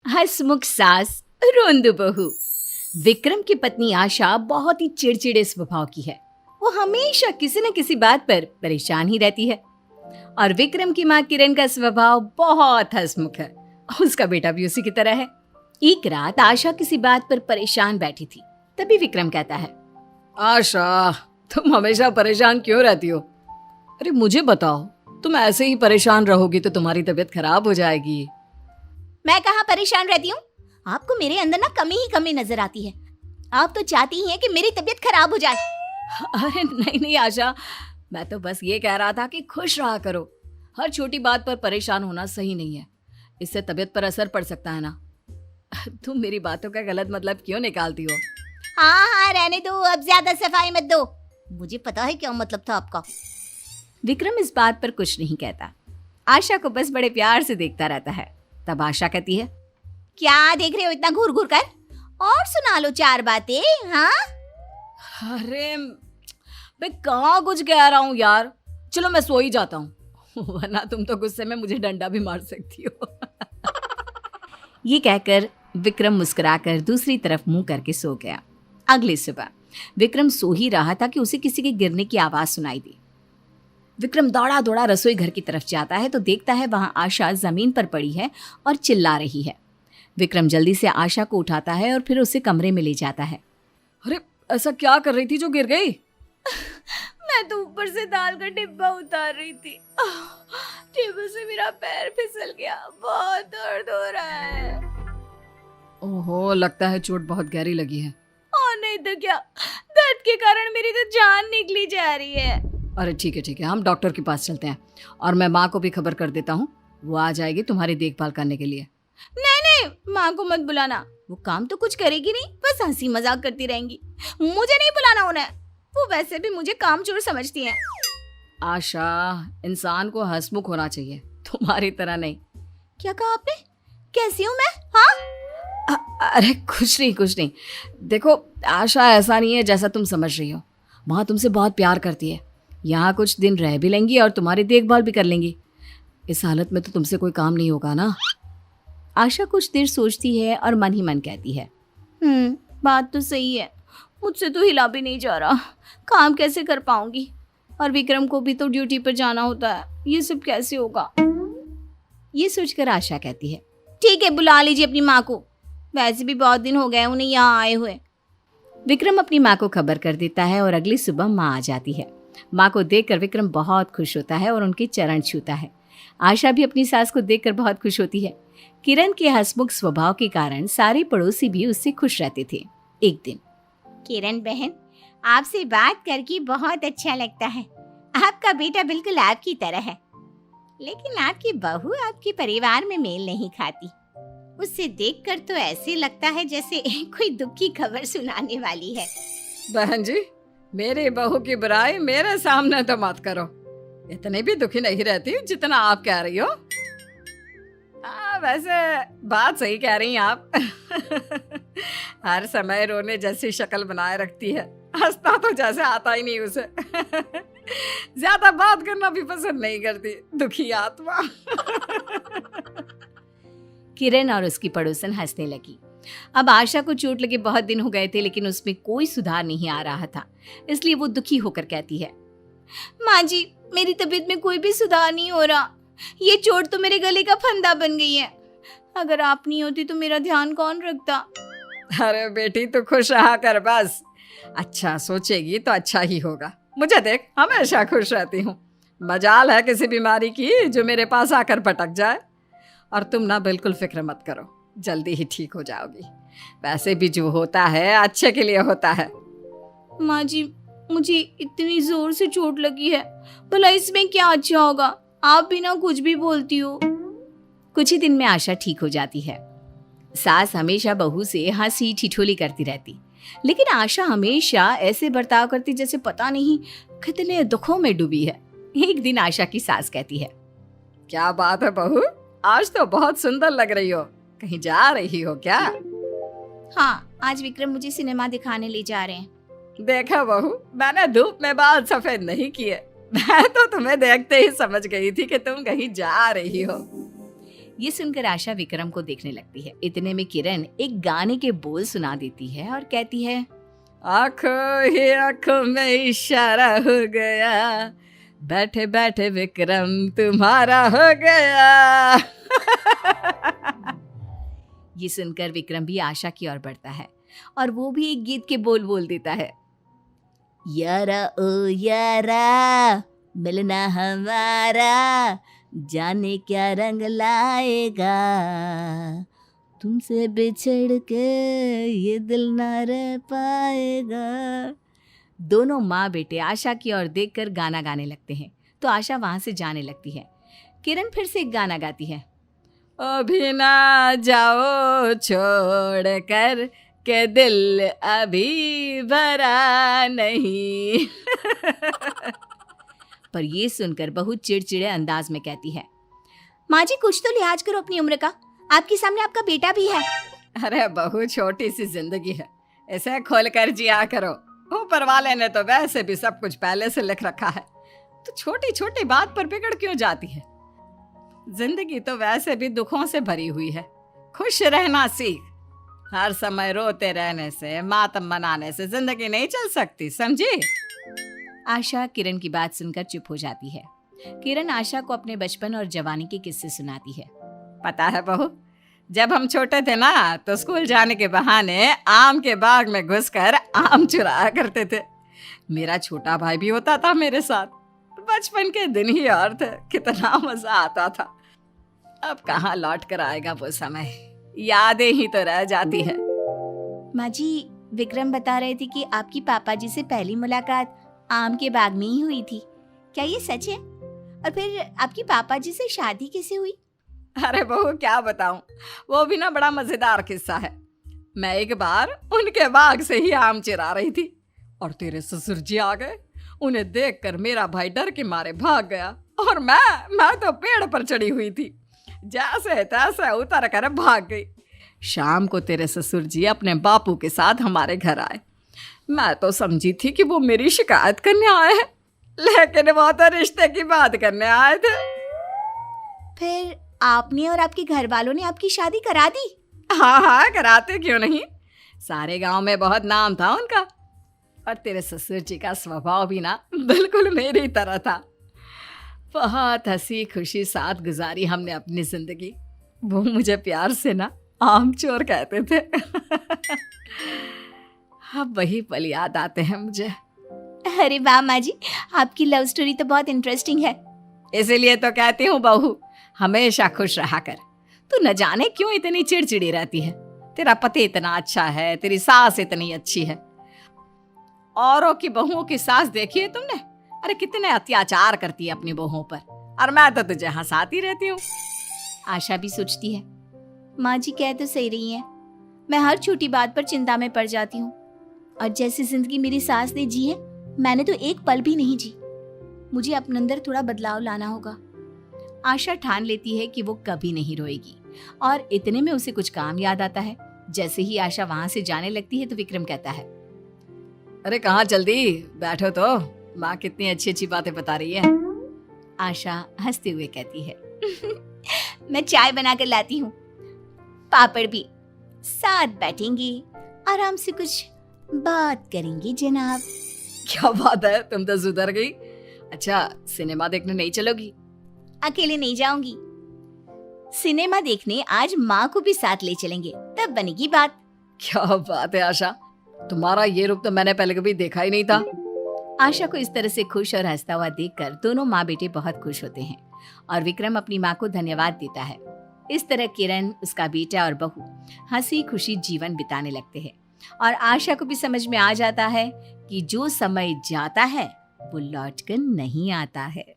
हंसमुख सास, रोंदू बहू। विक्रम की पत्नी आशा बहुत ही चिड़चिड़े स्वभाव की है। वो हमेशा किसी न किसी बात पर परेशान ही रहती है। और विक्रम की माँ किरण का स्वभाव बहुत हंसमुख है। उसका बेटा भी उसी की तरह है। एक रात आशा किसी बात पर परेशान बैठी थी। तभी विक्रम कहता है, आशा, तुम हमेशा परेशान क्यों रहती हो? अरे मुझे बताओ, तुम ऐसे ही परेशान रहोगी तो तुम्हारी तबीयत खराब हो जाएगी। मैं कहाँ परेशान रहती हूँ? आपको मेरे अंदर ना कमी ही कमी नजर आती है। आप तो चाहती ही हैं कि मेरी तबीयत खराब हो जाए। अरे नहीं नहीं आशा, मैं तो बस ये कह रहा था कि खुश रहा करो। हर छोटी बात पर परेशान होना सही नहीं है। इससे तबीयत पर असर पड़ सकता है ना। तुम मेरी बातों का गलत मतलब क्यों निकालती हो? हाँ हाँ रहने दो, अब ज्यादा सफाई मत दो। मुझे पता है क्या मतलब था आपका। विक्रम इस बात पर कुछ नहीं कहता। आशा को बस बड़े प्यार से देखता रहता है। तब आशा कहती है, क्या देख रहे हो इतना घूर घूर कर? और सुना लो चार बातें। हाँ अरे मैं कहाँ कुछ कह रहा हूँ यार। चलो मैं सो ही जाता हूँ, वरना तुम तो गुस्से में मुझे डंडा भी मार सकती हो। ये कहकर विक्रम मुस्कुराकर दूसरी तरफ मुंह करके सो गया। अगली सुबह विक्रम सो ही रहा था कि उसे किसी के गिरने की आवाज सुनाई दी। विक्रम दौड़ा दौड़ा रसोई घर की तरफ जाता है तो देखता है वहां आशा जमीन पर पड़ी है और चिल्ला रही है। विक्रम जल्दी से आशा को उठाता है और फिर उसे कमरे में ले जाता है। अरे ऐसा क्या कर रही थी जो गिर गई? मैं तो ऊपर से दाल का डिब्बा उतार रही थी। टेबल से मेरा पैर फिसल गया, बहुत दर्द हो रहा है। ओहो, लगता है चोट बहुत गहरी लगी है। और नहीं तो क्या, दर्द के कारण मेरी तो जान निकली जा रही है। अरे ठीक है, हम डॉक्टर के पास चलते हैं और मैं माँ को भी खबर कर देता हूँ। वो आ जाएगी तुम्हारी देखभाल करने के लिए। नहीं, माँ को मत बुलाना। वो काम तो कुछ करेगी नहीं, बस हंसी मजाक करती रहेंगी। मुझे नहीं बुलाना उन्हें, वो वैसे भी मुझे कामचोर समझती हैं। आशा, इंसान को हंसमुख होना चाहिए, तुम्हारी तरह नहीं। क्या कहा आपने? कैसी हूँ मैं? हाँ अरे कुछ नहीं। देखो आशा, ऐसा नहीं है जैसा तुम समझ रही हो। माँ तुमसे बहुत प्यार करती है। यहाँ कुछ दिन रह भी लेंगी और तुम्हारी देखभाल भी कर लेंगी। इस हालत में तो तुमसे कोई काम नहीं होगा ना। आशा कुछ देर सोचती है और मन ही मन कहती है, बात तो सही है। मुझसे तो हिला भी नहीं जा रहा, काम कैसे कर पाऊंगी? और विक्रम को भी तो ड्यूटी पर जाना होता है, ये सब कैसे होगा? ये सोचकर आशा कहती है, ठीक है, बुला लीजिए अपनी माँ को। वैसे भी बहुत दिन हो गए उन्हें यहाँ आए हुए। विक्रम अपनी माँ को खबर कर देता है और अगली सुबह माँ आ जाती है। माँ को देखकर विक्रम बहुत खुश होता है और उनके चरण छूता है। आशा भी अपनी सास को देखकर बहुत खुश होती है। किरण के हंसमुख स्वभाव के कारण सारे पड़ोसी भी उससे खुश रहते थे। एक दिन, किरण बहन, आपसे बात करके बहुत अच्छा लगता है। आपका बेटा बिल्कुल आपकी तरह है, लेकिन आपकी बहू आपके परिवार में मेल नहीं खाती। उससे देखकर तो ऐसे लगता है जैसे कोई दुख की खबर सुनाने वाली है। बहन जी, मेरी बहू की बुराई मेरे सामने तो मत करो। इतनी भी दुखी नहीं रहती जितना आप कह रही हो। वैसे बात सही कह रही हैं आप। हर समय रोने जैसी शक्ल बनाए रखती है, हंसना तो जैसे आता ही नहीं उसे। ज्यादा बात करना भी पसंद नहीं करती, दुखी आत्मा। किरण और उसकी पड़ोसन हंसने लगी। अब आशा को चोट लगे बहुत दिन हो गए थे, लेकिन उसमें कोई सुधार नहीं आ रहा था। इसलिए वो दुखी होकर कहती है, माँ जी, मेरी तबीयत में कोई भी सुधार नहीं हो रहा। ये चोट तो मेरे गले का फंदा बन गई है। अगर आप नहीं होती तो मेरा ध्यान कौन रखता? अरे बेटी, तू खुश रहा कर बस। अच्छा सोचेगी तो अच्छा ही होगा। मुझे देख, हमेशा खुश रहती हूँ। मजाल है किसी बीमारी की जो मेरे पास आकर पटक जाए। और तुम ना बिल्कुल फिक्र मत करो, जल्दी ही ठीक हो जाओगी। वैसे भी जो होता है अच्छे के लिए होता है। माँ जी, मुझे इतनी जोर से चोट लगी है, भला इसमें क्या अच्छा होगा? आप भी ना कुछ भी बोलती हो। कुछ ही दिन में आशा ठीक हो जाती है। सास हमेशा बहू से हंसी ठिठोली करती रहती, लेकिन आशा हमेशा ऐसे बर्ताव करती जैसे पता नहीं कितने दुखों में डूबी है। एक दिन आशा की सास कहती है, क्या बात है बहू, आज तो बहुत सुंदर लग रही हो। कहीं जा रही हो क्या? हाँ, आज विक्रम मुझे सिनेमा दिखाने ले जा रहे हैं। देखा बहू, मैंने धूप में बाल सफेद नहीं किए। मैं तो तुम्हें देखते ही समझ गई थी कि तुम कहीं जा रही हो। ये सुनकर आशा विक्रम को देखने लगती है। इतने में किरण एक गाने के बोल सुना देती है और कहती है, आंखों ही आंखों में इशारा हो गया, बैठे बैठे विक्रम तुम्हारा हो गया। ये सुनकर विक्रम भी आशा की ओर बढ़ता है और वो भी एक गीत के बोल बोल देता है, यारा ओ यारा मिलना हमारा, जाने क्या रंग लाएगा, तुमसे बिछड़ के ये दिल ना रह पाएगा। दोनों माँ बेटे आशा की ओर देखकर गाना गाने लगते हैं तो आशा वहां से जाने लगती है। किरण फिर से एक गाना गाती है, अभी ना जाओ छोड़ कर के दिल अभी भरा नहीं। पर ये सुनकर बहुत चिड़चिड़े अंदाज में कहती है, माँ जी कुछ तो लिहाज करो अपनी उम्र का, आपके सामने आपका बेटा भी है। अरे बहू छोटी सी जिंदगी है, इसे खोल कर जिया करो। ऊपर वाले ने तो वैसे भी सब कुछ पहले से लिख रखा है, तो छोटी छोटी बात पर बिगड़ क्यों जाती है। जिंदगी तो वैसे भी दुखों से भरी हुई है, खुश रहना सीख। हर समय रोते रहने से, मातम मनाने से जिंदगी नहीं चल सकती, समझी। आशा किरण की बात सुनकर चुप हो जाती है। किरण आशा को अपने बचपन और जवानी के किस्से सुनाती है। पता है बहू, जब हम छोटे थे ना तो स्कूल जाने के बहाने आम के बाग में घुसकर आम चुराया करते थे। मेरा छोटा भाई भी होता था मेरे साथ। बचपन के दिन ही और थे, कितना मजा आता था। अब कहाँ लौट कर आएगा वो समय, यादें ही तो रह जाती है। माँ जी, विक्रम बता रहे थे कि आपकी पापा जी से पहली मुलाकात आम के बाग में ही हुई थी, क्या ये सच है? और फिर आपकी पापा जी से शादी कैसे हुई? अरे बहू क्या बताऊं, वो भी ना बड़ा मजेदार किस्सा है। मैं एक बार उनके बाग से ही आम चिरा रही थी और तेरे ससुर जी आ गए। उन्हें देखकर मेरा भाई डर के मारे भाग गया और मैं तो पेड़ पर चढ़ी हुई थी, जैसे तैसे उतर कर भाग गई। शाम को तेरे ससुर जी अपने बापू के साथ हमारे घर आए। मैं तो समझी थी कि वो मेरी शिकायत करने आए हैं, लेकिन वो तो रिश्ते की बात करने आए थे। फिर आपने और आपके घर वालों ने आपकी शादी करा दी? हाँ, कराते क्यों नहीं। सारे गांव में बहुत नाम था उनका। और तेरे ससुर जी का स्वभाव भी ना बिल्कुल मेरी तरह था। बहुत हंसी खुशी साथ गुजारी हमने अपनी जिंदगी। वो मुझे प्यार से ना आम चोर कहते थे। अब वही पल याद आते हैं मुझे। अरे वाह माँ जी, आपकी लव स्टोरी तो बहुत इंटरेस्टिंग है। इसीलिए तो कहती हूँ बहू, हमेशा खुश रहा कर। तू न जाने क्यों इतनी चिड़चिड़ी रहती है। तेरा पति इतना अच्छा है, तेरी सास इतनी अच्छी है। औरों की बहुओं की सास देखी है तुमने? अरे कितने अत्याचार करती है अपनी बहुओं पर, और मैं तो तुझे हंसाती रहती हूँ। आशा भी सोचती है, माँ जी कह तो सही रही हैं, मैं हर छोटी बात पर चिंता में पड़ जाती हूँ। और जैसी जिंदगी मेरी सास ने जी है, मैंने तो एक पल भी नहीं जी। मुझे अपने अंदर थोड़ा बदलाव लाना होगा। आशा ठान लेती है कि वो कभी नहीं रोएगी और इतने में उसे कुछ काम याद आता है। जैसे ही आशा वहां से जाने लगती है तो विक्रम कहता है, अरे कहाँ, जल्दी बैठो तो, माँ कितनी अच्छी अच्छी बातें बता रही है। आशा हंसते हुए कहती है, मैं चाय बना कर लाती हूँ, पापड़ भी, साथ बैठेंगे, आराम से कुछ बात करेंगे जनाब। क्या बात है, तुम तो सुधर गई। अच्छा, सिनेमा देखने नहीं चलोगी? अकेले नहीं जाऊंगी, सिनेमा देखने आज माँ को भी साथ ले चलेंगे, तब बनेगी बात। क्या बात है आशा, तुम्हारा ये रूप तो मैंने पहले कभी देखा ही नहीं था। आशा को इस तरह से खुश और हंसता हुआ देखकर दोनों माँ बेटे बहुत खुश होते हैं और विक्रम अपनी माँ को धन्यवाद देता है। इस तरह किरण, उसका बेटा और बहू हंसी खुशी जीवन बिताने लगते हैं और आशा को भी समझ में आ जाता है कि जो समय जाता है वो लौटकर नहीं आता है।